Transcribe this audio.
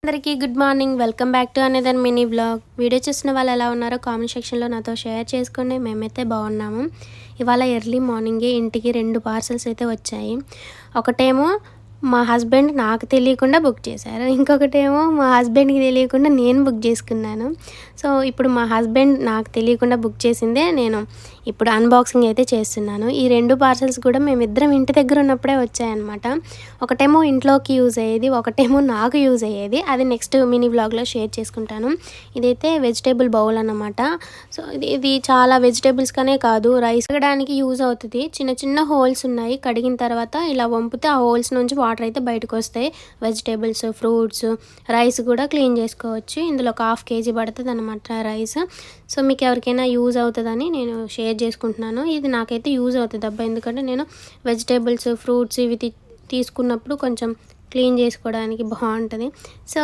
అందరికీ good morning. Welcome back to another mini vlog. Video చూసిన వాళ్ళు ఎలా ఉన్నారో కామెంట్ సెక్షన్లో నాతో షేర్ చేసుకోండి. మేమైతే బాగున్నాము. ఇవాళ ఎర్లీ మార్నింగే ఇంటికి 2 పార్సల్స్ అయితే వచ్చాయి. ఒకటేమో మా హస్బెండ్ నాకు తెలియకుండా బుక్ చేశారు, ఇంకొకటేమో మా హస్బెండ్కి తెలియకుండా నేను బుక్ చేసుకున్నాను. సో ఇప్పుడు మా హస్బెండ్ నాకు తెలియకుండా బుక్ చేసిందే నేను ఇప్పుడు అన్బాక్సింగ్ అయితే చేస్తున్నాను. ఈ 2 పార్సల్స్ కూడా మేమిద్దరం ఇంటి దగ్గర ఉన్నప్పుడే వచ్చాయన్నమాట. ఒకటేమో ఇంట్లోకి యూజ్ అయ్యేది, ఒకటేమో నాకు యూజ్ అయ్యేది. అది నెక్స్ట్ మినీ వ్లాగ్లో షేర్ చేసుకుంటాను. ఇదైతే వెజిటేబుల్ బౌల్ అన్నమాట. సో ఇది చాలా వెజిటేబుల్స్గానే కాదు, రైస్ కడగడానికి యూజ్ అవుతుంది. చిన్న చిన్న హోల్స్ ఉన్నాయి, కడిగిన తర్వాత ఇలా వంపితే ఆ హోల్స్ నుంచి వాటర్ అయితే బయటకు వస్తాయి. వెజిటేబుల్స్, ఫ్రూట్స్, రైస్ కూడా క్లీన్ చేసుకోవచ్చు. ఇందులో ఒక 1/2 kg పడుతుంది అనమాట రైస్. సో మీకు ఎవరికైనా యూజ్ అవుతుందని నేను షేర్ చేసుకుంటున్నాను. ఇది నాకైతే యూజ్ అవుతుంది అబ్బా, ఎందుకంటే నేను వెజిటేబుల్స్, ఫ్రూట్స్ ఇవి తీసుకున్నప్పుడు కొంచెం క్లీన్ చేసుకోవడానికి బాగుంటుంది. సో